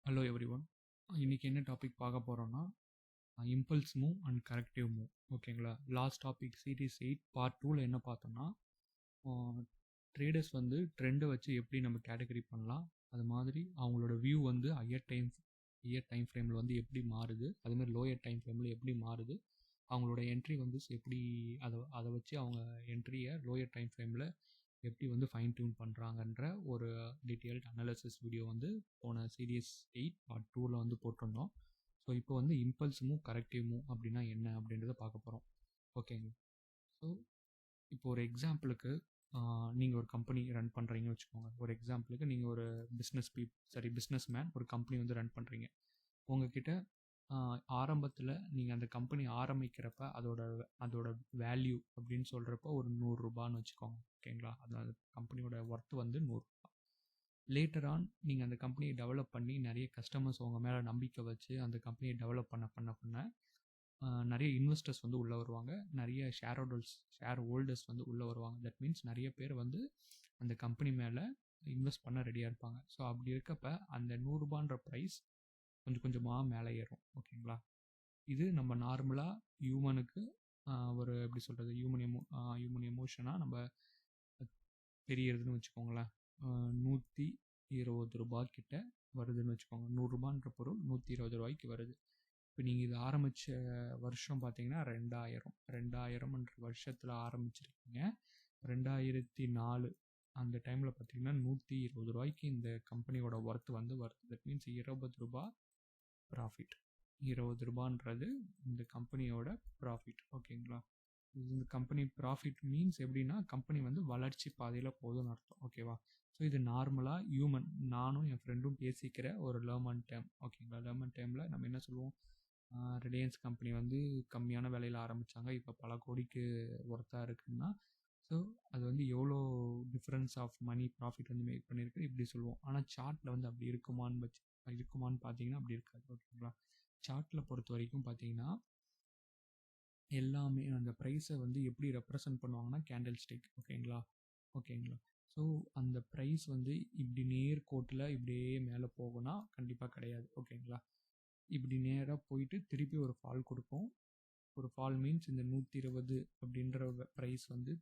Hello everyone. இன்னைக்கு என்ன topic பார்க்க போகிறோன்னா impulse move and corrective move. ஓகேங்களா? லாஸ்ட் டாபிக் சீரீஸ் 8 பார்ட் 2ல் என்ன பார்த்தோன்னா ட்ரேடர்ஸ் வந்து ட்ரெண்டை வச்சு எப்படி நம்ம கேட்டகரி பண்ணலாம், அது மாதிரி அவங்களோட வியூ வந்து ஹையர் டைம் ஃப்ரேமில் வந்து எப்படி மாறுது, அதுமாதிரி லோயர் டைம் ஃப்ரேமில் எப்படி மாறுது, அவங்களோட என்ட்ரி வந்து எப்படி அதை வச்சு அவங்க என்ட்ரியை லோயர் டைம் ஃப்ரேமில் எப்படி வந்து ஃபைன் டியூன் பண்ணுறாங்கன்ற ஒரு டீட்டெயில்டு அனாலிசிஸ் வீடியோ வந்து போன சீரீஸ் 8 பார்ட் 2ல் வந்து போட்டிருந்தோம். ஸோ இப்போ வந்து இம்பல்ஸ் மூவ் கரெக்டிவ் மூவ் அப்படின்னா என்ன அப்படின்றத பார்க்க போகிறோம். ஓகேங்க. ஸோ இப்போ ஒரு எக்ஸாம்பிளுக்கு நீங்கள் ஒரு கம்பெனி ரன் பண்ணுறீங்கன்னு வச்சுக்கோங்க. ஒரு எக்ஸாம்பிளுக்கு நீங்கள் ஒரு பிஸ்னஸ் மேன் ஒரு கம்பெனி வந்து ரன் பண்ணுறீங்க. உங்ககிட்ட ஆரம்பத்தில் நீங்கள் அந்த கம்பெனி ஆரம்பிக்கிறப்ப அதோட வேல்யூ அப்படின்னு சொல்கிறப்ப ஒரு 100 ரூபான்னு வச்சுக்கோங்க. ஓகேங்களா? அதாவது கம்பெனியோட ஒர்த் வந்து 100 ரூபா. லேட்டர் ஆன் நீங்கள் அந்த கம்பெனியை டெவலப் பண்ணி நிறைய கஸ்டமர்ஸ் உங்கள் மேலே நம்பிக்கை வச்சு அந்த கம்பெனியை டெவலப் பண்ண நிறைய இன்வெஸ்டர்ஸ் வந்து உள்ளே வருவாங்க, நிறைய ஷேர் ஹோல்டர்ஸ் வந்து உள்ளே வருவாங்க. தட் மீன்ஸ் நிறைய பேர் வந்து அந்த கம்பெனி மேலே இன்வெஸ்ட் பண்ண ரெடியாக இருப்பாங்க. ஸோ அப்படி இருக்கப்ப அந்த 100 ரூபான்ற ப்ரைஸ் கொஞ்சம் கொஞ்சமாக மேலே ஏறும். ஓகேங்களா? இது நம்ம நார்மலாக ஹியூமனுக்கு ஒரு எப்படி சொல்கிறது, ஹியூமன் எமோஷனாக நம்ம தெரியறதுன்னு வச்சுக்கோங்களேன். 120 ரூபாய்க்கிட்ட வருதுன்னு வச்சுக்கோங்க. 100 ரூபான்ற பொருள் 120 ரூபாய்க்கு வருது. இப்போ நீங்கள் இது ஆரம்பித்த வருஷம் பார்த்தீங்கன்னா 2000 வருஷத்தில் ஆரம்பிச்சிருக்கீங்க. 2004 அந்த டைமில் பார்த்தீங்கன்னா 120 ரூபாய்க்கு இந்த கம்பெனியோட ஒர்த் வந்து வருது. தட் மீன்ஸ் 20 ரூபா ப்ராஃபிட். 20 ரூபான்றது இந்த கம்பெனியோட ப்ராஃபிட். ஓகேங்களா? இந்த கம்பெனி ப்ராஃபிட் மீன்ஸ் எப்படின்னா கம்பெனி வந்து வளர்ச்சி பாதையில் போதும்னு அர்த்தம். ஓகேவா? ஸோ இது நார்மலாக ஹியூமன், நானும் என் ஃப்ரெண்டும் பேசிக்கிற ஒரு லேர்மன் டேர்ம். ஓகேங்களா? லேர்மன் டேர்மில் நம்ம என்ன சொல்லுவோம், ரிலையன்ஸ் கம்பெனி வந்து கம்மியான விலையில் ஆரம்பித்தாங்க, இப்போ பல கோடிக்கு ஒர்த்தாக இருக்குன்னா ஸோ அது வந்து எவ்வளோ டிஃப்ரென்ஸ் ஆஃப் மணி ப்ராஃபிட் வந்து மேக் பண்ணியிருக்கு இப்படி சொல்லுவோம். ஆனால் சார்ட்டில் வந்து அப்படி இருக்குமான்னு பார்த்தீங்கன்னா அப்படி இருக்காது. ஓகேங்களா? சார்ட்டில் பொறுத்த வரைக்கும் பார்த்தீங்கன்னா எல்லாமே அந்த ப்ரைஸை வந்து எப்படி ரெப்ரசன்ட் பண்ணுவாங்கன்னா கேண்டில் ஸ்டிக். ஓகேங்களா? ஸோ அந்த ப்ரைஸ் வந்து இப்படி நேர்கோட்டில் இப்படியே மேலே போகும்னா கண்டிப்பாக கிடையாது. ஓகேங்களா? இப்படி நேராக போயிட்டு திருப்பி ஒரு ஃபால் கொடுக்கும். ஒரு ஃபால் மீன்ஸ் இந்த 120 அப்படின்ற ப்ரைஸ் வந்து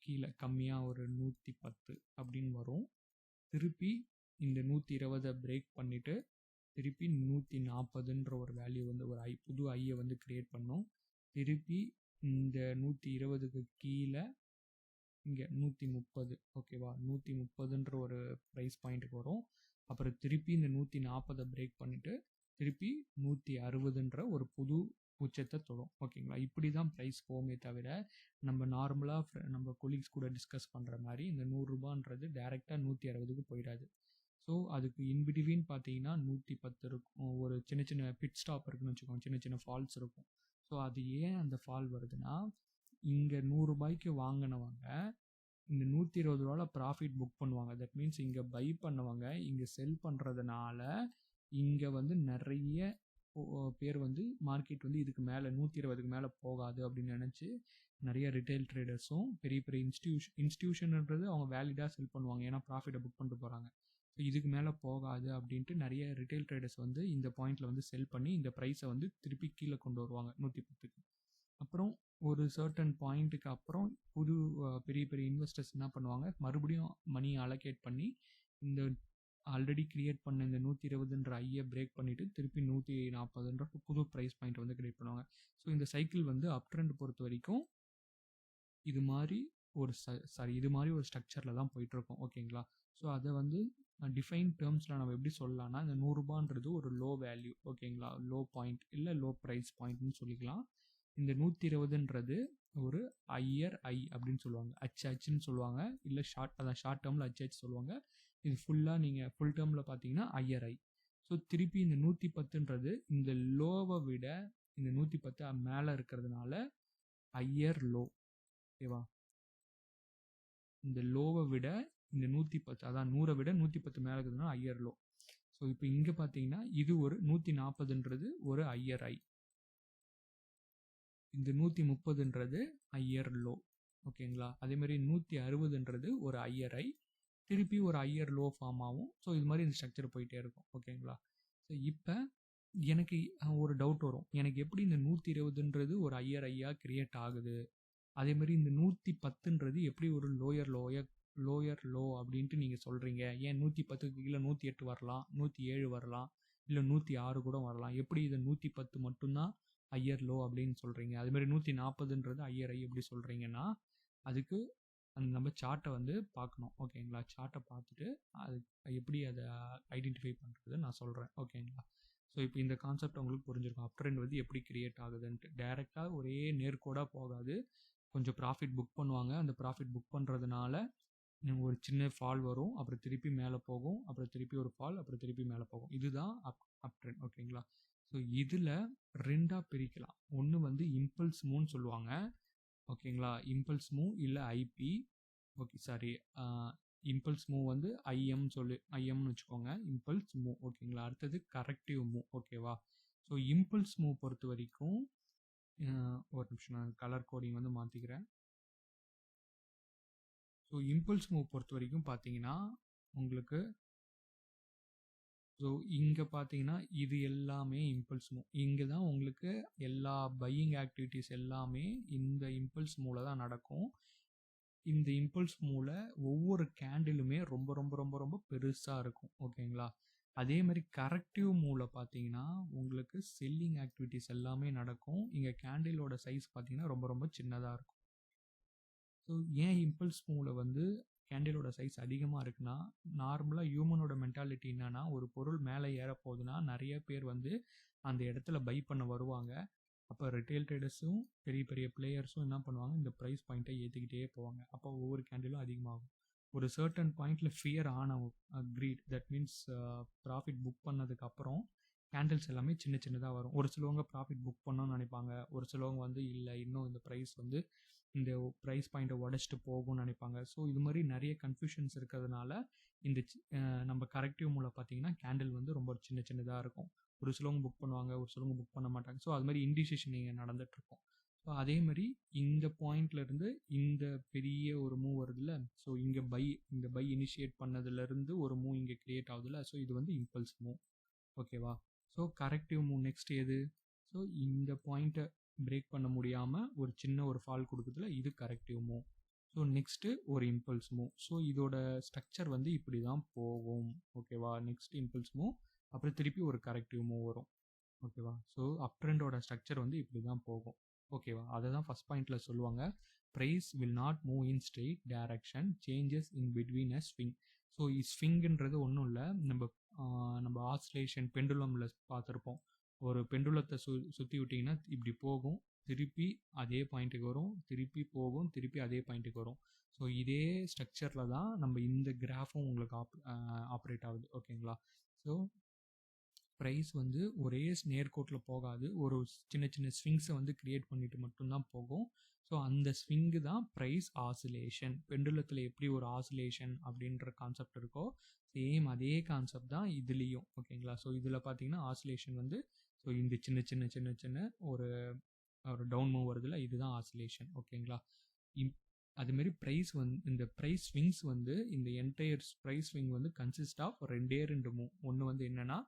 கீழே கம்மியாக ஒரு 110 அப்படின்னு வரும். திருப்பி இந்த 120 பிரேக் பண்ணிவிட்டு திருப்பி 140ன்ற ஒரு வேல்யூ வந்து ஒரு புது ஐயை வந்து க்ரியேட் பண்ணோம். திருப்பி இந்த 120க்கு கீழே இங்கே 130. ஓகேவா? 130ன்ற ஒரு ப்ரைஸ் பாயிண்ட்டுக்கு வரும். அப்புறம் திருப்பி இந்த 140 பிரேக் பண்ணிவிட்டு திருப்பி 160ன்ற ஒரு புது உச்சத்தை தொடும். ஓகேங்களா? இப்படி தான் ப்ரைஸ் போகுமே தவிர நம்ம நார்மலாக நம்ம கொலீக்ஸ் கூட டிஸ்கஸ் பண்ணுற மாதிரி இந்த 100 ரூபான்றது டேரெக்டாக 160க்கு போயிடாது. ஸோ அதுக்கு இன்பிட்வீன் பார்த்தீங்கன்னா 110 இருக்கும். ஒரு சின்ன சின்ன பிட் ஸ்டாப் இருக்குன்னு வச்சுக்கோங்க, சின்ன சின்ன ஃபால்ஸ் இருக்கும். ஸோ அது ஏன் அந்த ஃபால் வருதுன்னா, இங்கே 100 ரூபாய்க்கு வாங்கினவங்க இந்த 120 ரூபாவில் ப்ராஃபிட் புக் பண்ணுவாங்க. தட் மீன்ஸ் இங்கே பை பண்ணவங்க இங்கே செல் பண்ணுறதுனால இங்கே வந்து நிறைய பேர் வந்து மார்க்கெட் வந்து இதுக்கு மேலே 120க்கு மேலே போகாது அப்படின்னு நினச்சி நிறைய ரிட்டைல் ட்ரேடர்ஸும் பெரிய பெரிய இன்ஸ்டியூஷன்ன்றது அவங்க வேலிடாக செல் பண்ணுவாங்க, ஏன்னா ப்ராஃபிட்டை புக் பண்ணிட்டு போகிறாங்க. ஸோ இதுக்கு மேலே போகாது அப்படின்ட்டு நிறைய ரிட்டைல் ட்ரேடர்ஸ் வந்து இந்த பாயிண்டில் வந்து செல் பண்ணி இந்த ப்ரைஸை வந்து திருப்பி கீழே கொண்டு வருவாங்க 110க்கு. அப்புறம் ஒரு சர்டன் பாயிண்ட்டுக்கு அப்புறம் புது பெரிய பெரிய இன்வெஸ்டர்ஸ் என்ன பண்ணுவாங்க, மறுபடியும் மணியை அலோகேட் பண்ணி இந்த ஆல்ரெடி க்ரியேட் பண்ண இந்த 120ன்ற ஐயை பிரேக் பண்ணிவிட்டு திருப்பி 140ன்ற புது ப்ரைஸ் பாயிண்ட் வந்து க்ரியேட் பண்ணுவாங்க. ஸோ இந்த சைக்கிள் வந்து அப் ட்ரெண்ட் பொறுத்த வரைக்கும் இது மாதிரி ஒரு ஸ்ட்ரக்சரில் தான் போயிட்டுருக்கோம். ஓகேங்களா? ஸோ அதை வந்து டிஃபைன் டேர்ம்ஸில் நம்ம எப்படி சொல்லலாம்னா, இந்த 100 ரூபான்றது ஒரு லோ வேல்யூ. ஓகேங்களா? லோ பாயிண்ட் இல்லை லோ ப்ரைஸ் பாயிண்ட்னு சொல்லிக்கலாம். இந்த 120ன்றது ஒரு ஹையர் ஐ அப்படின்னு சொல்லுவாங்க, ஹச்ன்னு சொல்லுவாங்க, இல்லை ஷார்ட் டேர்மில் ஹச் சொல்லுவாங்க. இது ஃபுல்லாக நீங்கள் ஃபுல் டேர்மில் பார்த்தீங்கன்னா ஹையர் ஐ. ஸோ திருப்பி இந்த 110ன்றது இந்த லோவை விட இந்த 110 மேலே இருக்கிறதுனால ஹையர் லோ. ஓகேவா? இந்த லோவை விட இந்த 110, அதான் 100 விட 110 மேலே இருக்கிறதுனால ஹையர் லோ. ஸோ இப்போ இங்கே பார்த்தீங்கன்னா இது ஒரு 140ன்றது ஒரு ஹையர் ஐ, இந்த 130ன்றது ஹையர் லோ. ஓகேங்களா? அதே மாதிரி 160ன்றது ஒரு ஹையர் ஐ, திருப்பி ஒரு ஹையர் லோ ஃபார்ம் ஆகும். ஸோ இது மாதிரி இந்த ஸ்ட்ரக்சர் போயிட்டே இருக்கும். ஓகேங்களா? ஸோ இப்போ எனக்கு ஒரு டவுட் வரும். எனக்கு எப்படி இந்த 120ன்றது ஒரு ஹையர் ஐயா கிரியேட் ஆகுது? அதே மாதிரி இந்த 110ன்றது எப்படி ஒரு லோயர் லோ அப்படின்ட்டு நீங்கள் சொல்கிறீங்க? ஏன் 110க்கு கீழே 108 வரலாம், 107 வரலாம், இல்லை 106 கூட வரலாம். எப்படி இது 110 மட்டும்தான் ஹையர் லோ அப்படின்னு சொல்கிறீங்க? அதுமாதிரி 140ன்றது ஹையர் ஐ எப்படி சொல்கிறீங்கன்னா, அதுக்கு நம்ம சார்ட்டை வந்து பார்க்கணும். ஓகேங்களா? சார்ட்டை பார்த்துட்டு அது எப்படி அதை ஐடென்டிஃபை பண்ணுறது நான் சொல்கிறேன். ஓகேங்களா? ஸோ இப்போ இந்த கான்செப்ட் உங்களுக்கு புரிஞ்சிருக்கும். அப் ட்ரெண்ட் வந்து எப்படி கிரியேட் ஆகுதுன்ட்டு. டைரெக்டாக ஒரே நேர்கோடாக போகாது. கொஞ்சம் ப்ராஃபிட் புக் பண்ணுவாங்க. அந்த ப்ராஃபிட் புக் பண்ணுறதுனால ஒரு சின்ன ஃபால் வரும், அப்புறம் திருப்பி மேலே போகும், அப்புறம் திருப்பி ஒரு ஃபால், அப்புறம் திருப்பி மேலே போகும். இதுதான் அப் ட்ரெண்ட். ஓகேங்களா? ஸோ இதில் ரெண்டாக பிரிக்கலாம். ஒன்று வந்து இம்பல்ஸ் மூவ்னு சொல்லுவாங்க. ஓகேங்களா? இம்பல்ஸ் மூவ் இல்லை IP. Okay, sorry, impulse move வந்து ஐஎம்னு வச்சுக்கோங்க. Impulse move. ஓகேங்களா? அடுத்தது கரெக்டிவ் மூவ். ஓகேவா? ஸோ இம்பல்ஸ் மூவ் பொறுத்த வரைக்கும் ஒரு நிமிஷம், நான் கலர் கோடிங் வந்து மாற்றிக்கிறேன். ஸோ இம்பல்ஸ் மூவ் பொறுத்த வரைக்கும் பார்த்தீங்கன்னா உங்களுக்கு, ஸோ இங்கே பார்த்தீங்கன்னா இது எல்லாமே இம்பல்ஸ் மூவ். இங்கே தான் உங்களுக்கு எல்லா பையிங் ஆக்டிவிட்டீஸ் எல்லாமே இந்த இம்பல்ஸ் மூவில் தான் நடக்கும். இந்த இம்பல்ஸ் மூவில் ஒவ்வொரு கேண்டிலுமே ரொம்ப ரொம்ப ரொம்ப ரொம்ப பெருசாக இருக்கும். ஓகேங்களா? அதே மாதிரி கரெக்டிவ் மூவில் பார்த்தீங்கன்னா உங்களுக்கு செல்லிங் ஆக்டிவிட்டீஸ் எல்லாமே நடக்கும். இங்கே கேண்டிலோட சைஸ் பார்த்தீங்கன்னா ரொம்ப ரொம்ப சின்னதாக இருக்கும். ஸோ ஏன் இம்பல்ஸ் மூவில் வந்து கேண்டிலோட சைஸ் அதிகமாக இருக்குன்னா, நார்மலாக ஹியூமனோட மென்டாலிட்டி என்னன்னா, ஒரு பொருள் மேலே ஏற போகுதுன்னா நிறைய பேர் வந்து அந்த இடத்துல பை பண்ண வருவாங்க. அப்போ ரிட்டெயில் ட்ரேடர்ஸும் பெரிய பெரிய பிளேயர்ஸும் என்ன பண்ணுவாங்க, இந்த ப்ரைஸ் பாயிண்ட்டை ஏற்றிக்கிட்டே போவாங்க. அப்போ ஒவ்வொரு கேண்டிலும் அதிகமாகும். ஒரு சர்டன் பாயிண்டில் ஃபியர் ஆகும், greet. That means profit book பண்ணதுக்கப்புறம் கேண்டில்ஸ் எல்லாமே சின்ன சின்னதாக வரும். ஒரு சிலவங்க ப்ராஃபிட் புக் பண்ணணும்னு நினைப்பாங்க. ஒரு சிலவங்க வந்து இல்லை, இன்னும் இந்த ப்ரைஸ் வந்து இந்த ப்ரைஸ் பாயிண்ட்டை உடச்சிட்டு போகும்னு நினைப்பாங்க. ஸோ இது மாதிரி நிறைய கன்ஃபியூஷன்ஸ் இருக்கிறதுனால இந்த நம்ம கரெக்டிவ் மூலம் பார்த்தீங்கன்னா கேண்டில் வந்து ரொம்ப சின்ன சின்னதாக இருக்கும். ஒரு சிலவங்க புக் பண்ணுவாங்க, ஒரு சிலவங்க புக் பண்ண மாட்டாங்க. ஸோ அது மாதிரி இன்டிசிஷன் இங்கே நடந்துகிட்ருக்கும். ஸோ அதே மாதிரி இந்த பாயிண்ட்லேருந்து இந்த பெரிய ஒரு மூவ் வருதுல்ல, ஸோ இங்கே இந்த பை இனிஷியேட் பண்ணதுலேருந்து ஒரு மூவ் இங்கே கிரியேட் ஆகுதுல்ல, ஸோ இது வந்து இம்பல்ஸ் மூவ். ஓகேவா? ஸோ கரெக்டிவ் மூவ் நெக்ஸ்ட் எது? ஸோ இந்த பாயிண்ட்டை பிரேக் பண்ண முடியாமல் ஒரு சின்ன ஒரு ஃபால் கொடுக்குதுல, இது கரெக்டிவ் மூவ். ஸோ நெக்ஸ்ட்டு ஒரு இம்பல்ஸ் மூவ். ஸோ இதோட ஸ்ட்ரக்சர் வந்து இப்படி தான் போகும். ஓகேவா? நெக்ஸ்ட் இம்பல்ஸ் மூவ், அப்புறம் திருப்பி ஒரு கரெக்டிவ் மூவ் வரும். ஓகேவா? ஸோ அப் ட்ரெண்டோட ஸ்ட்ரக்சர் வந்து இப்படி தான் போகும். ஓகேவா? அதை தான் ஃபஸ்ட் பாயிண்டில் சொல்லுவாங்க, price will not move in straight direction, changes in between a swing. So ஸ்விங்குன்றது ஒன்றும் இல்லை, நம்ம ஆசிலேஷன் பெண்டுலமில் பார்த்துருப்போம். ஒரு பெண்டுலத்தை சுற்றி விட்டிங்கன்னா இப்படி போகும், திருப்பி அதே பாயிண்ட்டுக்கு வரும், திருப்பி போகும், திருப்பி அதே பாயிண்ட்டுக்கு வரும். ஸோ இதே ஸ்ட்ரக்சரில் தான் நம்ம இந்த கிராஃபும் உங்களுக்கு ஆப்ரேட் ஆகுது. ஓகேங்களா? ஸோ ப்ரைஸ் வந்து ஒரே நேர்கோட்டில் போகாது, ஒரு சின்ன சின்ன ஸ்விங்ஸை வந்து க்ரியேட் பண்ணிட்டு மட்டும்தான் போகும். ஸோ அந்த ஸ்விங்கு தான் ப்ரைஸ் ஆசிலேஷன். பெண்டுலத்தில் எப்படி ஒரு ஆசிலேஷன் அப்படின்ற கான்செப்ட் இருக்கோ, சேம் அதே கான்செப்ட் தான் இதுலேயும். ஓகேங்களா? ஸோ இதில் பார்த்தீங்கன்னா ஆசிலேஷன் வந்து, ஸோ இந்த சின்ன சின்ன சின்ன சின்ன ஒரு டவுன் மூவ் வருதுல, இதுதான் ஆசிலேஷன். ஓகேங்களா? அதுமாரி ப்ரைஸ் வந்து இந்த ப்ரைஸ் ஸ்விங்ஸ் வந்து இந்த என்டையர் ப்ரைஸ் ஸ்விங் வந்து கன்சிஸ்ட் ஆஃப் ரெண்டு மூவ். ஒன்று வந்து என்னென்னா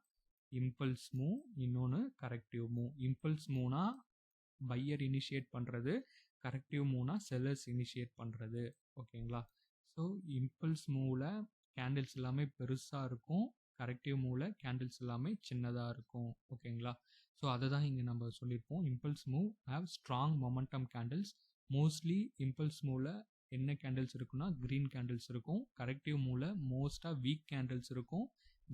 இம்பல்ஸ் மூவ், இன்னொன்று கரெக்டிவ் மூவ். இம்பல்ஸ் மூவ்னா பையர் இனிஷியேட் பண்ணுறது, கரெக்டிவ் மூவ்னா செல்லர்ஸ் இனிஷியேட் பண்ணுறது. ஓகேங்களா? ஸோ இம்பல்ஸ் மூவில் கேண்டில்ஸ் எல்லாமே பெருசாக இருக்கும், கரெக்டிவ் மூவில் கேண்டில்ஸ் எல்லாமே சின்னதாக இருக்கும். ஓகேங்களா? ஸோ அதை தான் இங்கே நம்ம சொல்லியிருப்போம். Impulse move have strong momentum candles. Mostly impulse மூவில் என்ன கேண்டில்ஸ் இருக்குன்னா க்ரீன் கேண்டில்ஸ் இருக்கும். கரெக்டிவ் மூவில் மோஸ்ட்டாக வீக் கேண்டில்ஸ் இருக்கும்.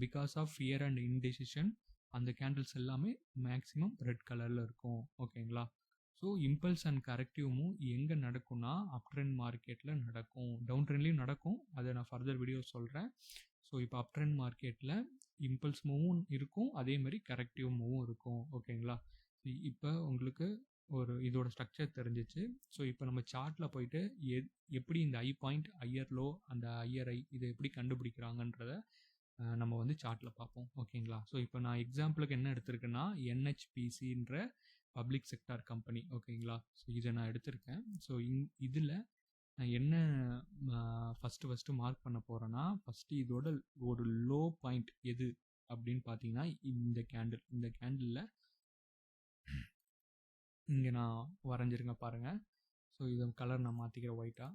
Because of fear and indecision அந்த கேண்டில்ஸ் எல்லாமே மேக்ஸிமம் ரெட் கலரில் இருக்கும். ஓகேங்களா? So impulse and corrective move எங்கே நடக்கும்னா அப் ட்ரெண்ட் மார்க்கெட்டில் நடக்கும், டவுன் ட்ரெண்ட்லேயும் நடக்கும். அதை நான் ஃபர்தர் வீடியோ சொல்கிறேன். ஸோ இப்போ அப் ட்ரெண்ட் மார்க்கெட்டில் இம்பல்ஸ் மூவும் இருக்கும், அதே மாதிரி கரெக்டிவ் மூவும் இருக்கும். ஓகேங்களா? இப்போ உங்களுக்கு ஒரு இதோட ஸ்ட்ரக்சர் தெரிஞ்சிச்சு. ஸோ இப்போ நம்ம சார்ட்டில் போயிட்டு எப்படி இந்த ஐ பாயிண்ட், ஐயர் லோ, அந்த ஐயர் ஐ இதை எப்படி கண்டுபிடிக்கிறாங்கன்றத நம்ம வந்து சார்ட்டில் பார்ப்போம். ஓகேங்களா? ஸோ இப்போ நான் எக்ஸாம்பிளுக்கு என்ன எடுத்திருக்கேன்னா NHPCன்ற பப்ளிக் செக்டார் கம்பெனி. ஓகேங்களா? ஸோ இதை நான் எடுத்திருக்கேன். ஸோ இதில் நான் என்ன ஃபஸ்ட்டு மார்க் பண்ண போகிறேன்னா, ஃபஸ்ட்டு இதோட ஒரு லோ பாயிண்ட் எது அப்படின்னு பார்த்தீங்கன்னா, இந்த கேண்டிலில் இங்கே நான் வரைஞ்சிருங்க பாருங்கள். ஸோ இதை கலர் நான் மாற்றிக்கிறேன் ஒயிட்டாக.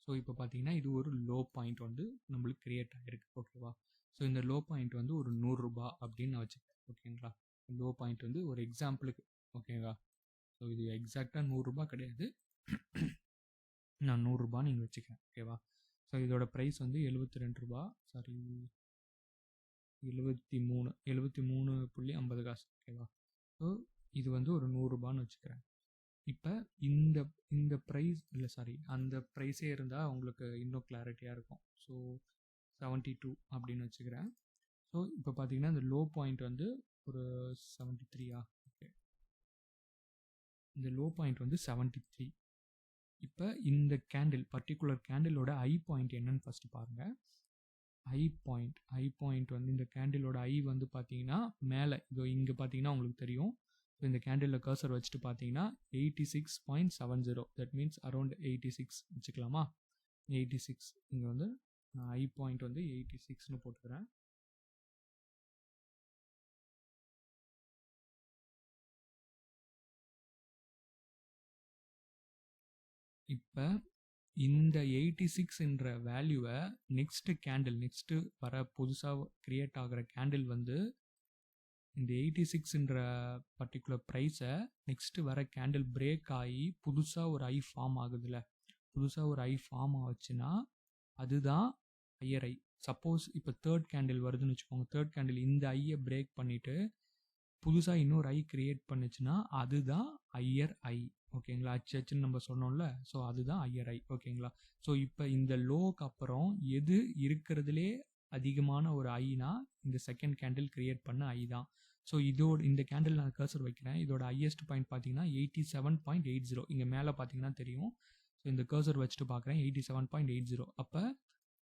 ஸோ இப்போ பார்த்தீங்கன்னா இது ஒரு லோ பாயிண்ட் வந்து நம்மளுக்கு கிரியேட் ஆகிருக்கு, ஓகேவா. ஸோ இந்த லோ பாயிண்ட் வந்து ஒரு 100 ரூபா அப்படின்னு நான் வச்சுக்கிறேன், ஓகேங்களா. லோ பாயிண்ட் வந்து ஒரு எக்ஸாம்பிளுக்கு, ஓகேவா. ஸோ இது எக்ஸாக்டாக 100 ரூபா கிடையாது, நான் 100 ரூபான்னு நீங்கள் வச்சுக்கிறேன், ஓகேவா. ஸோ இதோட ப்ரைஸ் வந்து 72 ரூபா, சாரி 73.50 காசு, ஓகேவா. ஸோ இது வந்து ஒரு 100 ரூபான்னு வச்சுக்கிறேன். இப்போ இந்த ப்ரைஸ் இல்லை, சாரி, அந்த ப்ரைஸே இருந்தால் உங்களுக்கு இன்னும் கிளாரிட்டியாக இருக்கும். ஸோ 72 அப்படின்னு வச்சுக்கிறேன். ஸோ இப்போ பார்த்தீங்கன்னா இந்த லோ பாயிண்ட் வந்து ஒரு 73. ஓகே, இந்த லோ பாயிண்ட் வந்து 73. இப்போ இந்த பர்டிகுலர் கேண்டிலோட ஐ பாயிண்ட் என்னன்னு ஃபஸ்ட்டு பாருங்கள். ஐ பாயிண்ட் வந்து இந்த கேண்டிலோட ஐ வந்து பார்த்தீங்கன்னா மேலே இதோ இங்கே பார்த்தீங்கன்னா உங்களுக்கு தெரியும். ஸோ இந்த கேண்டிலில் கர்சர் வச்சுட்டு பார்த்தீங்கன்னா 86.70, தட் மீன்ஸ் அரௌண்ட் 86 வச்சுக்கலாமா. 86 இங்கே வந்து நான் ஐ பாயிண்ட் வந்து 86ன்னு போட்டுக்கிறேன். இப்போ இந்த 86ன்ற வேல்யூவை நெக்ஸ்ட்டு வர புதுசாக க்ரியேட் ஆகிற கேண்டில் வந்து இந்த 86ன்ற பர்டிகுலர் ப்ரைஸை நெக்ஸ்ட்டு வர கேண்டில் பிரேக் ஆகி புதுசாக ஒரு ஐ ஃபார்ம் ஆகுதுல்ல, புதுசாக ஒரு ஐ ஃபார்ம் ஆச்சுன்னா அதுதான் ஹையர் ஐ. சப்போஸ் இப்போ தேர்ட் கேண்டில் வருதுன்னு வச்சுக்கோங்க, தேர்ட் கேண்டில் இந்த ஐயை பிரேக் பண்ணிவிட்டு புதுசாக இன்னொரு ஐ கிரியேட் பண்ணுச்சுன்னா அதுதான் ஹையர் ஐ, ஓகேங்களா. ஹச்ன்னு நம்ம சொன்னோம்ல, ஸோ அதுதான் ஹையர் ஐ, ஓகேங்களா. ஸோ இப்போ இந்த லோக்கு அப்புறம் எது இருக்கிறதுலே அதிகமான ஒரு ஐனா இந்த செகண்ட் கேண்டில் கிரியேட் பண்ண ஐ தான். ஸோ இந்த கேண்டில் நான் கர்சர் வைக்கிறேன். இதோட ஹையஸ்ட் பாயிண்ட் பார்த்தீங்கன்னா 87.80, இங்கே மேலே பார்த்தீங்கன்னா தெரியும். ஸோ இந்த கர்சர் வச்சுட்டு பார்க்குறேன் 87.80, அப்போ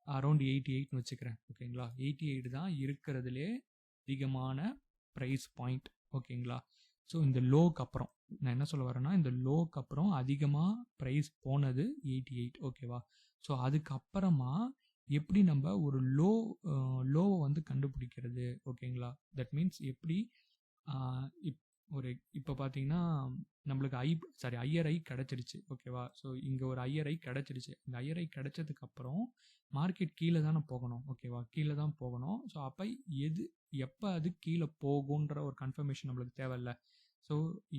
அரௌண்ட் 88ன்னு வச்சுக்கிறேன், ஓகேங்களா. 88 தான் இருக்கிறதுலே அதிகமான ப்ரைஸ் பாயிண்ட், ஓகேங்களா. ஸோ இந்த லோக்கு அப்புறம் நான் என்ன சொல்ல வரேன்னா, இந்த லோக்கு அப்புறம் அதிகமாக ப்ரைஸ் போனது 88, ஓகேவா. ஸோ அதுக்கப்புறமா எப்படி நம்ம ஒரு லோவை வந்து கண்டுபிடிக்கிறது, ஓகேங்களா. தட் மீன்ஸ் எப்படி இப்போ பார்த்தீங்கன்னா நம்மளுக்கு ஹையர் ஐ கிடச்சிருச்சு, ஓகேவா. ஸோ இங்கே ஒரு ஹையர் ஐ கிடச்சிருச்சு. இந்த ஹையர் ஐ கிடச்சதுக்கப்புறம் மார்க்கெட் கீழே தானே போகணும், ஓகேவா, கீழே தான் போகணும். ஸோ அப்போ எப்போ அது கீழே போகுன்ற ஒரு கன்ஃபர்மேஷன் நம்மளுக்கு தேவையில்ல. ஸோ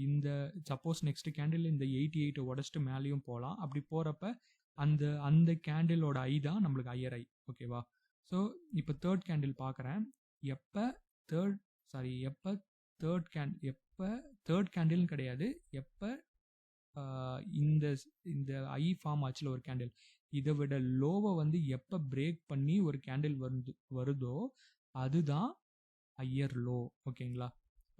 இந்த சப்போஸ் நெக்ஸ்ட் கேண்டில் இந்த 88 உடச்சிட்டு மேலேயும் போகலாம். அப்படி போகிறப்ப அந்த கேண்டிலோட ஐ தான் நம்மளுக்கு ஹையர் ஐ, ஓகேவா. ஸோ இப்போ தேர்ட் கேண்டில் பார்க்குறேன். எப்போ தேர்ட் கேண்டில்னு கிடையாது, எப்போ இந்த ஐ ஃபார்ம் ஆச்சுல ஒரு கேண்டில், இதை விட லோவை வந்து எப்போ பிரேக் பண்ணி ஒரு கேண்டில் வருதோ அதுதான் ஹையர் லோ, ஓகேங்களா.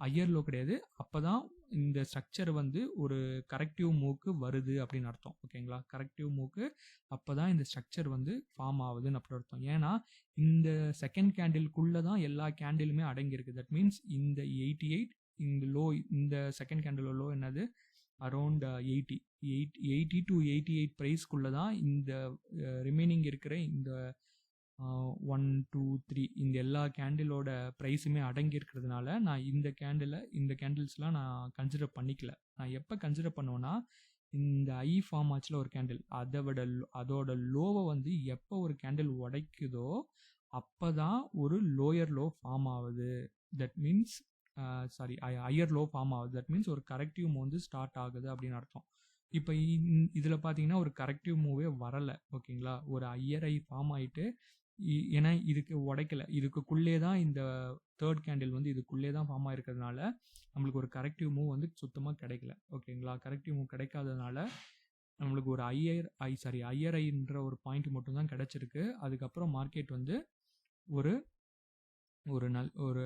ஹையர் லோ கிடையாது, அப்போ தான் இந்த ஸ்ட்ரக்சர் வந்து ஒரு கரெக்டிவ் மூவ்க்கு வருது அப்படின்னு அர்த்தம், ஓகேங்களா. கரெக்டிவ் மூவ்க்கு அப்போ தான் இந்த ஸ்ட்ரக்சர் வந்து ஃபார்ம் ஆகுதுன்னு அப்படி அர்த்தம். ஏன்னா இந்த செகண்ட் கேண்டிலுக்குள்ளே தான் எல்லா கேண்டிலுமே அடங்கியிருக்கு. தட் மீன்ஸ் இந்த 88 இந்த லோ, இந்த செகண்ட் கேண்டிலோட லோ என்னது, அரௌண்ட் 80 to 88 ப்ரைஸ்க்குள்ளே தான் இந்த ரிமைனிங் இருக்கிற இந்த 1 2 3 இந்த எல்லா கேண்டிலோட ப்ரைஸுமே அடங்கி இருக்கிறதுனால நான் இந்த கேண்டில்ஸ்லாம் நான் கன்சிடர் பண்ணிக்கல. நான் எப்போ கன்சிடர் பண்ணுவேன்னா, இந்த ஐ ஃபார்ம் ஆச்சுல ஒரு கேண்டில், அதோட லோவை வந்து எப்போ ஒரு கேண்டில் உடைக்குதோ அப்போ தான் ஒரு லோயர் லோ ஃபார்ம் ஆகுது. That means higher low form ஆகுது. தட் மீன்ஸ் ஒரு கரெக்டிவ் மூவ் வந்து ஸ்டார்ட் ஆகுது அப்படின்னு அர்த்தம். இப்போ இதில் பார்த்தீங்கன்னா ஒரு கரெக்டிவ் மூவே வரலை, ஓகேங்களா. ஒரு ஹையர் ஐ ஃபார்ம் ஆகிட்டு, ஏன்னா இதுக்கு உடைக்கல, இதுக்குள்ளே தான் இந்த தேர்ட் கேண்டில் வந்து இதுக்குள்ளே தான் ஃபார்ம் ஆகிருக்கிறதுனால நம்மளுக்கு ஒரு கரெக்டிவ் மூவ் வந்து சுத்தமாக கிடைக்கல, ஓகேங்களா. கரெக்டிவ் மூவ் கிடைக்காததுனால நம்மளுக்கு ஒரு ஹையர் ஐன்ற ஒரு பாயிண்ட் மட்டும்தான் கிடைச்சிருக்கு. அதுக்கப்புறம் மார்க்கெட் வந்து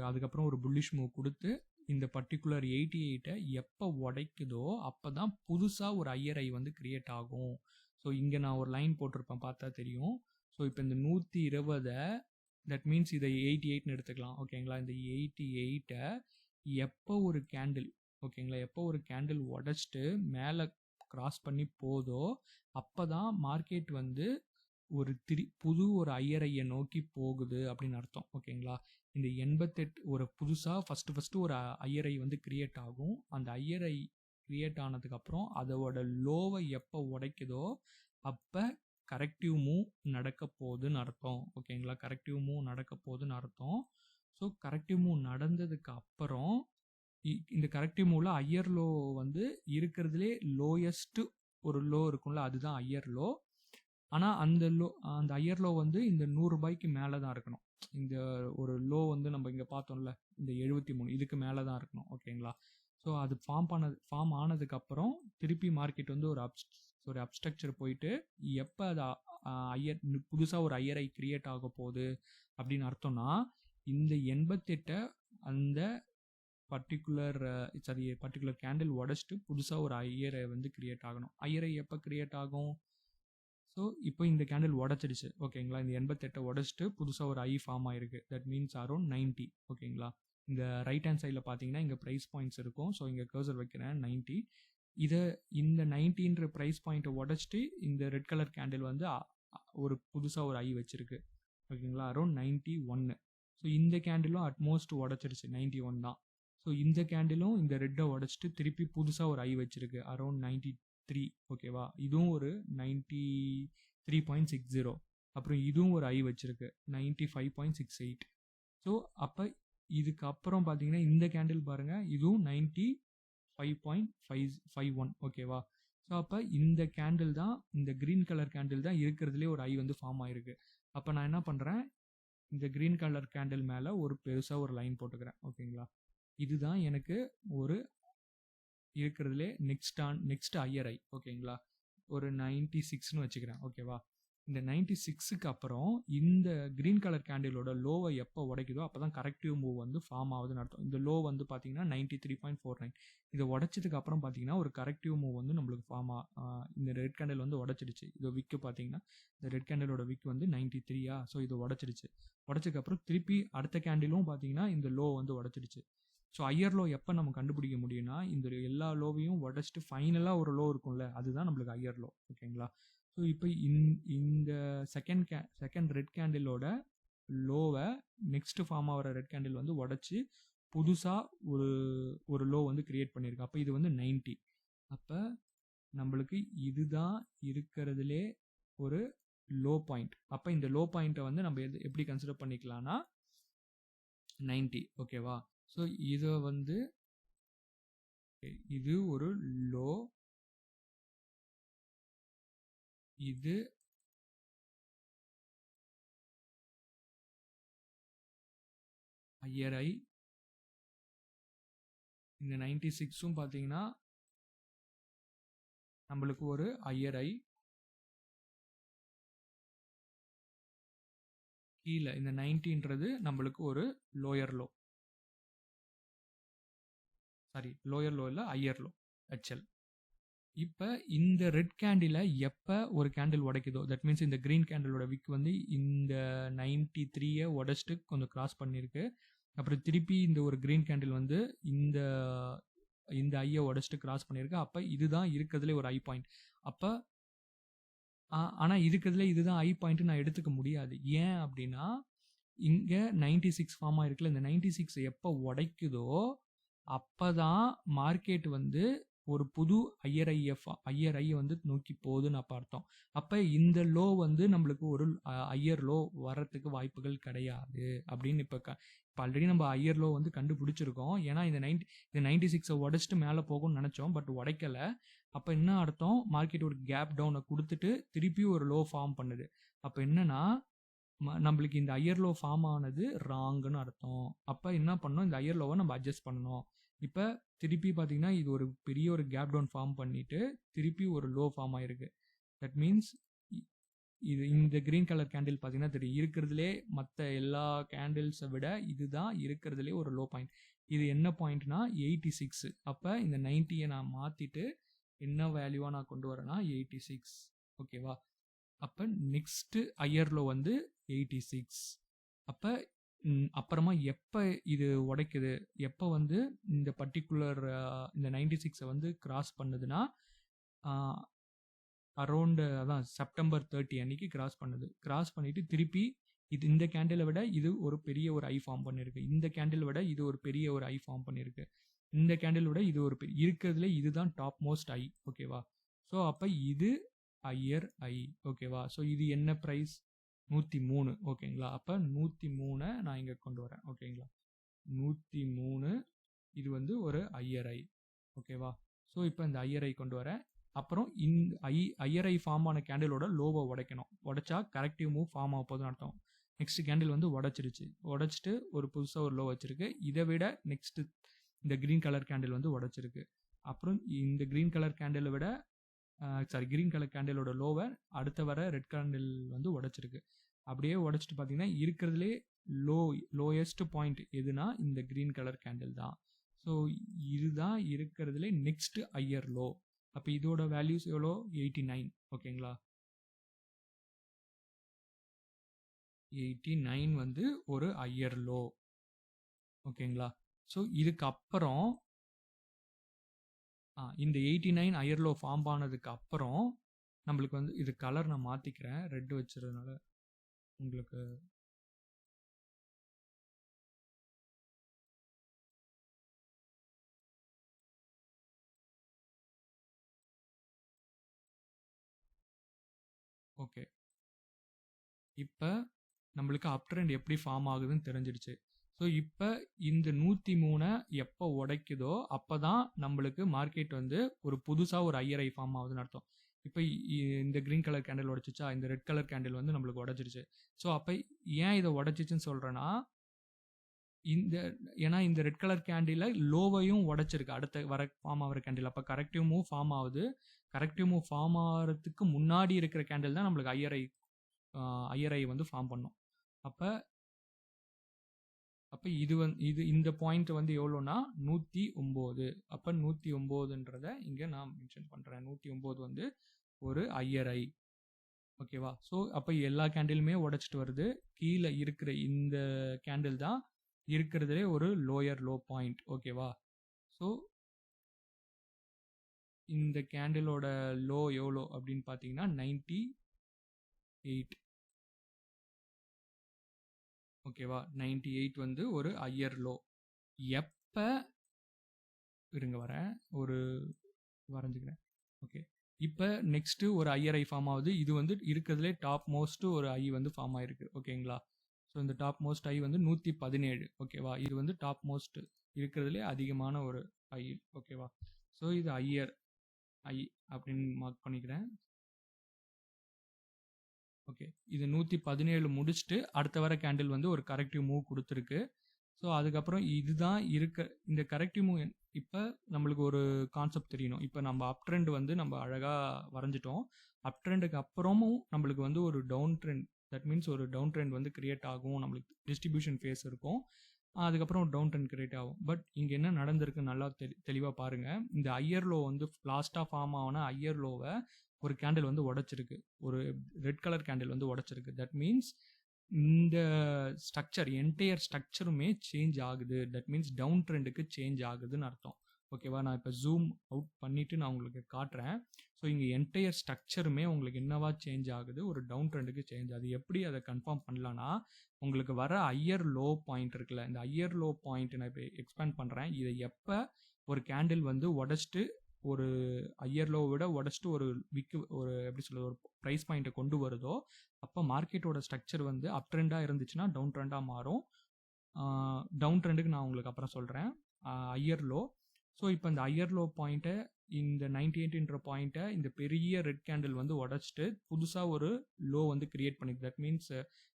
அதுக்கப்புறம் ஒரு புல்லிஷ் மூவ் கொடுத்து இந்த பர்டிகுலர் 88 எப்போ உடைக்குதோ அப்போ தான் புதுசாக ஒரு ஹையர் ஐ வந்து கிரியேட் ஆகும். ஸோ இங்கே நான் ஒரு லைன் போட்டிருப்பேன், பார்த்தா தெரியும். ஸோ இப்போ இந்த 120 தட் மீன்ஸ் இதை 88ன்னு எடுத்துக்கலாம், ஓகேங்களா. இந்த 88 எப்போ ஒரு கேண்டில், ஓகேங்களா, எப்போ ஒரு கேண்டில் உடச்சிட்டு மேலே கிராஸ் பண்ணி போதோ அப்போ தான் மார்க்கெட் வந்து ஒரு புது ஒரு ஐயரையை நோக்கி போகுது அப்படின்னு அர்த்தம். ஓகேங்களா? இந்த 88 ஒரு புதுசாக ஃபஸ்ட்டு ஒரு ஐயரை வந்து கிரியேட் ஆகும். அந்த ஐயரை கிரியேட் ஆனதுக்கப்புறம் அதோட லோவை எப்போ உடைக்குதோ அப்போ கரெக்டிவ் மூவ் நடக்க போகுதுன்னு அர்த்தம். ஓகேங்களா? கரெக்டிவ் மூவ் நடக்க போகுதுன்னு அர்த்தம். ஸோ கரெக்டிவ் மூவ் நடந்ததுக்கு அப்புறம் இந்த கரெக்டிவ் மூவ்ல ஐயர் லோ வந்து இருக்கிறதுலே லோயஸ்ட் ஒரு லோ இருக்கும்ல, அதுதான் ஐயர் லோ. ஆனால் அந்த ஐயர் லோ வந்து இந்த 100 ரூபாய்க்கு மேலே தான் இருக்கணும். இந்த ஒரு லோ வந்து நம்ம இங்கே பார்த்தோம்ல, இந்த 73 இதுக்கு மேலே தான் இருக்கணும். ஓகேங்களா? ஸோ அது ஃபார்ம் ஆனதுக்கப்புறம் திருப்பி மார்க்கெட் வந்து ஒரு அப்ஸ்ட்ரக்சர் போயிட்டு எப்போ அது புதுசாக ஒரு ஐயரை கிரியேட் ஆக போகுது அப்படின்னு அர்த்தம்னா, இந்த 88 அந்த பர்டிகுலர் கேண்டில் உடச்சிட்டு புதுசாக ஒரு ஐயரை வந்து கிரியேட் ஆகணும். ஐயரை எப்போ கிரியேட் ஆகும்? ஸோ இப்போ இந்த கேண்டில் உடச்சிடுச்சு. ஓகேங்களா? இந்த 88 உடச்சிட்டு புதுசாக ஒரு ஐ ஃபார்ம் ஆயிருக்கு. That means around 90. ஓகேங்களா? இந்த ரைட் ஹேண்ட் சைடில் பார்த்தீங்கன்னா இங்கே ப்ரைஸ் பாயிண்ட்ஸ் இருக்கும். ஸோ இங்கே கர்சர் வைக்கிறேன் 90. இந்த 90ன்ற ப்ரைஸ் பாயிண்ட்டை உடச்சிட்டு இந்த ரெட் கலர் கேண்டில் வந்து ஒரு புதுசாக ஒரு ஐ வச்சிருக்கு. ஓகேங்களா? அரௌண்ட் 91. ஸோ இந்த கேண்டிலும் அட்மோஸ்ட் உடச்சிருச்சு 91 தான். ஸோ இந்த கேண்டிலும் இந்த ரெட்டை உடச்சிட்டு திருப்பி புதுசாக ஒரு ஐ வச்சிருக்கு அரௌண்ட் 93. ஓகேவா? இதுவும் ஒரு 93.60. அப்புறம் இதுவும் ஒரு ஐ வச்சிருக்கு 95.68. ஸோ அப்போ இதுக்கப்புறம் பார்த்தீங்கன்னா இந்த கேண்டில் பாருங்கள், இதுவும் 95.51. ஓகேவா? ஸோ அப்போ இந்த கேண்டில் தான், இந்த க்ரீன் கலர் கேண்டில் தான் இருக்கிறதுலே ஒரு ஐ வந்து ஃபார்ம் ஆயிருக்கு. அப்போ நான் என்ன பண்ணுறேன், இந்த க்ரீன் கலர் கேண்டில் மேலே ஒரு பெருசாக ஒரு லைன் போட்டுக்கிறேன். ஓகேங்களா? இதுதான் எனக்கு ஒரு இருக்கிறதுலே நெக்ஸ்ட் ஐயர் ஐ. ஓகேங்களா? ஒரு 96ன்னு வச்சுக்கிறேன். ஓகேவா? இந்த 96க்கு அப்புறம் இந்த க்ரீன் கலர் கேண்டிலோட லோவை எப்போ உடைக்குதோ அப்போ தான் கரெக்டிவ் மூவ் வந்து ஃபார்ம் ஆகுதுன்னு அர்த்தம். இந்த லோ வந்து பார்த்தீங்கன்னா 93.49. இதை உடைச்சதுக்கு அப்புறம் பார்த்தீங்கன்னா ஒரு கரெக்டிவ் மூவ் வந்து நம்மளுக்கு ஃபார்ம் இந்த ரெட் கேண்டில் வந்து உடச்சிடுச்சு. இது விக்கு பார்த்தீங்கன்னா இந்த ரெட் கேண்டிலோட விக் வந்து 93. ஸோ இது உடச்சிடுச்சு. உடச்சதுக்கப்புறம் திருப்பி அடுத்த கேண்டிலும் பார்த்தீங்கன்னா இந்த லோ வந்து உடச்சிடுச்சு. ஸோ ஐயர் லோ எப்போ நம்ம கண்டுபிடிக்க முடியும்னா, இந்த எல்லா லோவையும் உடச்சிட்டு ஃபைனலாக ஒரு லோ இருக்கும்ல, அதுதான் நம்மளுக்கு ஐயர் லோ. ஓகேங்களா? ஸோ இப்போ இந்த செகண்ட் ரெட் கேண்டிலோட லோவை நெக்ஸ்ட் ஃபார்ம் ஆகிற ரெட் கேண்டில் வந்து உடச்சி புதுசாக ஒரு லோ வந்து கிரியேட் பண்ணியிருக்கு. அப்போ இது வந்து 90. அப்போ நம்மளுக்கு இதுதான் இருக்கிறதுலே ஒரு லோ பாயிண்ட். அப்போ இந்த லோ பாயிண்ட்டை வந்து நம்ம எப்படி கன்சிடர் பண்ணிக்கலாம்னா 90. ஓகேவா? ஸோ இதை வந்து இது ஒரு லோ, இது ஐயர் ஐ. இந்த 96ம் பார்த்தீங்கன்னா நம்மளுக்கு ஒரு ஐயர் ஐ. கீழே இந்த 90ன்றது நம்மளுக்கு ஒரு lower low. Sorry, lower low இல்லை, ஐயர் லோ, HL. இப்போ இந்த ரெட் கேண்டிலை எப்போ ஒரு கேண்டில் உடைக்குதோ, தட் மீன்ஸ் இந்த க்ரீன் கேண்டிலோட விக் வந்து இந்த 93 உடைச்சிட்டு கொஞ்சம் கிராஸ் பண்ணியிருக்கு. அப்புறம் திருப்பி இந்த ஒரு க்ரீன் கேண்டில் வந்து இந்த ஐயை உடைச்சிட்டு கிராஸ் பண்ணியிருக்கு. அப்போ இதுதான் இருக்கிறதுலே ஒரு ஐ பாயிண்ட். அப்போ ஆனால் இருக்கிறதுல இதுதான் ஐ பாயிண்ட் நான் எடுத்துக்க முடியாது. ஏன் அப்படின்னா இங்கே 96 ஃபார்ம் ஆயிருக்குல்ல, இந்த 96 எப்போ உடைக்குதோ அப்போ தான் மார்க்கெட் வந்து ஒரு புது ஐயர் ஐ வந்து நோக்கி போகுதுன்னு அப்போ அர்த்தம். அப்போ இந்த லோ வந்து நம்மளுக்கு ஒரு ஐயர் லோ வர்றதுக்கு வாய்ப்புகள் கிடையாது அப்படின்னு இப்போ ஆல்ரெடி நம்ம ஐயர் லோ வந்து கண்டுபிடிச்சிருக்கோம். ஏன்னா இந்த 96 உடைச்சிட்டு மேலே போகும்னு நினச்சோம், பட் உடைக்கலை. அப்போ என்ன அர்த்தம், மார்க்கெட் ஒரு கேப் டவுனை கொடுத்துட்டு திருப்பி ஒரு லோ ஃபார்ம் பண்ணுது. அப்போ என்னன்னா நம்மளுக்கு இந்த ஐயர் லோ ஃபார்ம் ஆனது ராங்குன்னு அர்த்தம். அப்போ என்ன பண்ணணும், இந்த ஐயர் லோவை நம்ம அட்ஜஸ்ட் பண்ணணும். இப்போ திருப்பி பார்த்தீங்கன்னா இது ஒரு பெரிய ஒரு கேப் டவுன் ஃபார்ம் பண்ணிட்டு திருப்பி ஒரு லோ ஃபார்ம் ஆயிருக்கு. தட் மீன்ஸ் இது இந்த க்ரீன் கலர் கேண்டில் பார்த்தீங்கன்னா தெரியும், இருக்கிறதுலே மற்ற எல்லா கேண்டில்ஸை விட இதுதான் இருக்கிறதுலே ஒரு லோ பாயிண்ட். இது என்ன பாயிண்ட்னா 86. அப்போ இந்த 90யை நான் மாற்றிட்டு என்ன வேல்யூவாக நான் கொண்டு வரேன்னா 86. ஓகேவா? அப்போ நெக்ஸ்ட்டு ஐயர் லோ வந்து 86. அப்போ அப்புறமா எப்போ இது உடைக்குது, எப்போ வந்து இந்த பர்டிகுலர் இந்த 96 வந்து கிராஸ் பண்ணுதுன்னா அரௌண்ட் அதான் செப்டம்பர் 30 அன்னைக்கு கிராஸ் பண்ணுது. கிராஸ் பண்ணிட்டு திருப்பி இந்த கேண்டிலை விட இது ஒரு பெரிய ஒரு ஐ ஃபார்ம் பண்ணியிருக்கு. இந்த கேண்டில் விட இது ஒரு பெரிய ஒரு ஐ ஃபார்ம் பண்ணியிருக்கு. இந்த கேண்டில் விட இது ஒரு இருக்கிறதுல இதுதான் டாப் மோஸ்ட் ஐ. ஓகேவா? ஸோ அப்போ இது ஹையர் ஐ. ஓகேவா? ஸோ இது என்ன ப்ரைஸ்? 103. ஓகேங்களா? அப்போ 103 நான் இங்கே கொண்டு வரேன். ஓகேங்களா? 103 இது வந்து ஒரு ஹையர் ஐ. ஓகேவா? ஸோ இப்போ இந்த ஹையர் ஐ கொண்டு வரேன். அப்புறம் இந்த ஹையர் ஐ ஃபார்ம் ஆன கேண்டிலோட லோவை உடைக்கணும். உடைச்சா கரெக்டிவ் மூவ் ஃபார்ம் ஆக போதுன்னு அர்த்தம். நெக்ஸ்ட் கேண்டில் வந்து உடைச்சிருச்சு. உடைச்சிட்டு ஒரு புதுசாக ஒரு லோ வச்சிருக்கு. இதை விட நெக்ஸ்ட் இந்த கிரீன் கலர் கேண்டில் வந்து உடைச்சிருக்கு. அப்புறம் இந்த கிரீன் கலர் கேண்டிலை விட கிரீன் கலர் கேண்டிலோட லோவை அடுத்த வர ரெட் கேண்டில் வந்து உடைச்சிருக்கு. அப்படியே உடைச்சிட்டு பார்த்தீங்கன்னா இருக்கிறதுலே லோயஸ்ட் பாயிண்ட் எதுனா இந்த கிரீன் கலர் கேண்டில் தான். ஸோ இதுதான் இருக்கிறதுலே நெக்ஸ்ட் ஹையர் லோ. அப்போ இதோட வேல்யூஸ் எவ்வளோ? 89. ஓகேங்களா? 89 வந்து ஒரு ஹையர் லோ. ஓகேங்களா? ஸோ இதுக்கப்புறம் இந்த 89 ஹையர் லோ ஃபார்ம் ஆனதுக்கு அப்புறம் நம்மளுக்கு வந்து இது கலர் நான் மாற்றிக்கிறேன், ரெட் வச்சுருந்தனால உங்களுக்கு ஓகே. இப்போ நம்மளுக்கு அப் ட்ரெண்ட் எப்படி ஃபார்ம் ஆகுதுன்னு தெரிஞ்சிடுச்சு. ஸோ இப்போ இந்த 103 எப்போ உடைக்குதோ அப்போ தான் நம்மளுக்கு மார்க்கெட் வந்து ஒரு புதுசாக ஒரு ஹையர் ஐ ஃபார்ம் ஆகுதுன்னு அர்த்தம். இப்போ இந்த க்ரீன் கலர் கேண்டில் உடைச்சிச்சா, இந்த ரெட் கலர் கேண்டில் வந்து நம்மளுக்கு உடச்சிருச்சு. ஸோ அப்போ ஏன் இதை உடச்சிச்சுன்னு சொல்கிறேன்னா, ஏன்னா இந்த ரெட் கலர் கேண்டில் லோவையும் உடைச்சிருக்கு அடுத்த வர ஃபார்ம் ஆகிற கேண்டில். அப்போ கரெக்டிவ் மூவ் ஃபார்ம் ஆகுது. கரெக்டிவ் மூவ் ஃபார்ம் ஆகிறதுக்கு முன்னாடி இருக்கிற கேண்டில் தான் நம்மளுக்கு ஹையர் ஐ வந்து ஃபார்ம் பண்ணும். அப்போ இது இந்த பாயிண்ட் வந்து எவ்வளோனா 109. அப்போ 109ன்றதை இங்கே நான் மென்ஷன் பண்ணுறேன். 109 வந்து ஒரு ஹையர் ஐ. ஓகேவா? ஸோ அப்போ எல்லா கேண்டிலுமே உடைச்சிட்டு வருது. கீழே இருக்கிற இந்த கேண்டில் தான் இருக்கிறதுலே ஒரு லோயர் லோ பாயிண்ட். ஓகேவா? ஸோ இந்த கேண்டிலோட லோ எவ்வளோ அப்படின்னு பார்த்தீங்கன்னா 98. ஓகேவா? 98 வந்து ஒரு ஹையர் லோ. எப்போ இருங்க வரேன், ஒரு வரைஞ்சிக்கிறேன். ஓகே. இப்போ நெக்ஸ்ட்டு ஒரு ஹையர் ஐ ஃபார்ம் ஆகுது. இது வந்து இருக்கிறதுலே டாப் மோஸ்ட்டு ஒரு ஐ வந்து ஃபார்ம் ஆகிருக்கு. ஓகேங்களா? ஸோ இந்த டாப் மோஸ்ட் ஐ வந்து 117. ஓகேவா? இது வந்து டாப் மோஸ்ட் இருக்கிறதுலே அதிகமான ஒரு ஐ. ஓகேவா? ஸோ இது ஹையர் ஐ அப்படின்னு மார்க் பண்ணிக்கிறேன். ஓகே. இது 117 முடிச்சுட்டு அடுத்த வர கேண்டில் வந்து ஒரு கரெக்டிவ் மூவ் கொடுத்துருக்கு. ஸோ அதுக்கப்புறம் இதுதான் இந்த கரெக்டிவ் மூவ். இப்போ நம்மளுக்கு ஒரு கான்செப்ட் தெரியணும். இப்போ நம்ம அப் ட்ரெண்ட் வந்து நம்ம அழகாக வரைஞ்சிட்டோம். அப் ட்ரெண்டுக்கு அப்புறமும் நம்மளுக்கு வந்து ஒரு டவுன் ட்ரெண்ட், தட் மீன்ஸ் ஒரு டவுன் ட்ரெண்ட் வந்து கிரியேட் ஆகும். நம்மளுக்கு டிஸ்ட்ரிபியூஷன் ஃபேஸ் இருக்கும். அதுக்கப்புறம் டவுன் ட்ரெண்ட் கிரியேட் ஆகும். பட் இங்கே என்ன நடந்திருக்கு நல்லா தெளிவாக பாருங்கள். இந்த ஹையர் லோ வந்து லாஸ்ட்டாக ஃபார்ம் ஆன ஹையர் லோவை ஒரு கேண்டில் வந்து உடைச்சிருக்கு. ஒரு ரெட் கலர் கேண்டில் வந்து உடைச்சிருக்கு. தட் மீன்ஸ் இந்த ஸ்ட்ரக்சர் என்டையர் ஸ்ட்ரக்சருமே சேஞ்ச் ஆகுது. தட் மீன்ஸ் டவுன் ட்ரெண்டுக்கு சேஞ்ச் ஆகுதுன்னு அர்த்தம். ஓகேவா? நான் இப்போ ஜூம் அவுட் பண்ணிவிட்டு நான் உங்களுக்கு காட்டுறேன். ஸோ இங்கே என்டையர் ஸ்ட்ரக்சருமே உங்களுக்கு என்னவா சேஞ்ச் ஆகுது? ஒரு டவுன் ட்ரெண்டுக்கு சேஞ்ச் ஆகுது. எப்படி அதை கன்ஃபார்ம் பண்ணலான்னா, உங்களுக்கு வர ஹையர் லோ பாயிண்ட் இருக்குல்ல, இந்த ஹையர் லோ பாயிண்ட் நான் இப்போ எக்ஸ்பேண்ட் பண்ணுறேன். இதை எப்போ ஒரு கேண்டில் வந்து உடச்சிட்டு ஒரு ஹையர் லோவை விட உடச்சிட்டு ஒரு எப்படி சொல்கிறது, ஒரு ப்ரைஸ் பாயிண்ட்டை கொண்டு வருதோ அப்போ மார்க்கெட்டோட ஸ்ட்ரக்சர் வந்து அப் ட்ரெண்டாக இருந்துச்சுன்னா டவுன் ட்ரெண்டாக மாறும். டவுன் ட்ரெண்டுக்கு நான் உங்களுக்கு அப்புறம் சொல்கிறேன். Higher low. ஸோ இப்போ இந்த ஹையர் லோ பாயிண்ட்டை, இந்த 98ன்ற பாயிண்ட்டை இந்த பெரிய ரெட் கேண்டில் வந்து உடச்சிட்டு புதுசாக ஒரு லோ வந்து கிரியேட் பண்ணிருக்கு. That means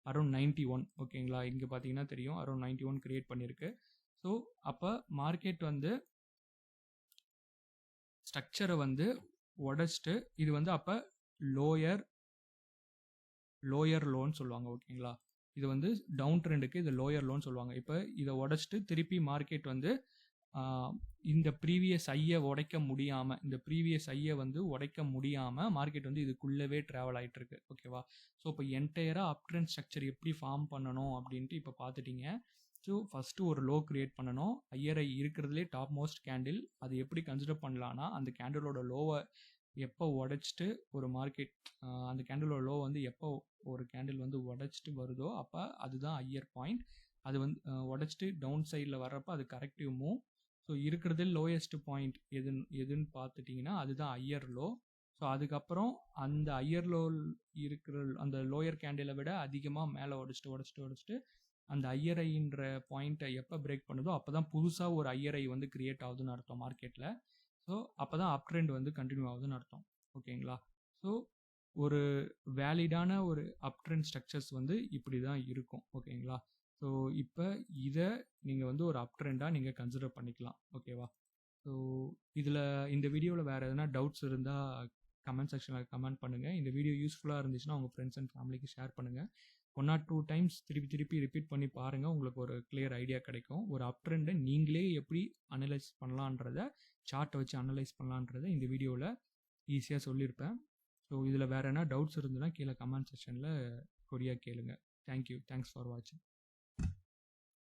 around 91. ஓகேங்களா? இங்கே பார்த்தீங்கன்னா தெரியும், அரௌண்ட் 91 கிரியேட் பண்ணியிருக்கு. ஸோ அப்போ மார்க்கெட் வந்து ஸ்ட்ரக்சரை வந்து உடச்சிட்டு இது வந்து அப்போ லோயர் லோன்னு சொல்லுவாங்க. ஓகேங்களா? இது வந்து டவுன் ட்ரெண்டுக்கு இது லோயர் லோன்னு சொல்லுவாங்க. இப்போ இதை உடச்சிட்டு திருப்பி மார்க்கெட் வந்து இந்த ப்ரீவியஸ் ஐயை உடைக்க முடியாமல் மார்க்கெட் வந்து இதுக்குள்ளவே ட்ராவல் ஆகிட்டு இருக்கு. ஓகேவா? ஸோ இப்போ என்டையராக அப் ட்ரெண்ட் ஸ்ட்ரக்சர் எப்படி ஃபார்ம் பண்ணணும் அப்படின்ட்டு இப்போ பார்த்துட்டீங்க. ஸோ ஃபஸ்ட்டு ஒரு லோ கிரியேட் பண்ணணும். ஹையர் ஐ இருக்கிறதுலே டாப் மோஸ்ட் கேண்டில். அது எப்படி கன்சிடர் பண்ணலான்னா, அந்த கேண்டிலோட லோவை எப்போ உடைச்சிட்டு ஒரு மார்க்கெட் அந்த கேண்டிலோட லோ வந்து எப்போ ஒரு கேண்டில் வந்து உடைச்சிட்டு வருதோ அப்போ அதுதான் ஹையர் பாயிண்ட். அது வந்து உடைச்சிட்டு டவுன் சைடில் வர்றப்போ அது கரெக்டிவ் மூவ். ஸோ இருக்கிறது லோயஸ்ட் பாயிண்ட் எதுன்னு பார்த்துட்டிங்கன்னா அதுதான் ஹையர் லோ. ஸோ அதுக்கப்புறம் அந்த ஹையர் லோ இருக்கிற அந்த லோயர் கேண்டிலை விட அதிகமாக மேலே உடைச்சிட்டு அந்த ஹையர் ஐன்ற பாயிண்ட்டை எப்போ பிரேக் பண்ணுதோ அப்போ தான் புதுசாக ஒரு ஹையர் ஐ வந்து கிரியேட் ஆகுதுன்னு அர்த்தம் மார்க்கெட்டில். ஸோ அப்போ தான் அப் ட்ரெண்ட் வந்து கண்டினியூ ஆகுதுன்னு அர்த்தம். ஓகேங்களா? ஸோ ஒரு வேலிடான ஒரு அப் ட்ரெண்ட் ஸ்ட்ரக்சர்ஸ் வந்து இப்படி தான் இருக்கும். ஓகேங்களா? ஸோ இப்போ இதை நீங்கள் வந்து ஒரு அப் ட்ரெண்டாக நீங்கள் கன்சிடர் பண்ணிக்கலாம். ஓகேவா? ஸோ இதில் இந்த வீடியோவில் வேறு எதனா டவுட்ஸ் இருந்தால் கமெண்ட் செக்ஷனில் கமெண்ட் பண்ணுங்கள். இந்த வீடியோ யூஸ்ஃபுல்லாக இருந்துச்சுன்னா உங்கள் ஃப்ரெண்ட்ஸ் அண்ட் ஃபேமிலிக்கு ஷேர் பண்ணுங்கள். 1 or 2 டைம்ஸ் திருப்பி ரிப்பீட் பண்ணி பாருங்கள். உங்களுக்கு ஒரு கிளியர் ஐடியா கிடைக்கும். ஒரு அப் ட்ரெண்டை நீங்களே எப்படி அனலைஸ் பண்ணலான்றத சார்ட்டை வச்சு அனலைஸ் பண்ணலான்றதை இந்த வீடியோவில் ஈஸியாக சொல்லியிருப்பேன். ஸோ இதில் வேறு என்ன டவுட்ஸ் இருந்ததுன்னா கீழே கமெண்ட் செக்ஷனில் கொரியா கேளுங்க. தேங்க்யூ. தேங்க்ஸ் ஃபார் வாட்சிங்.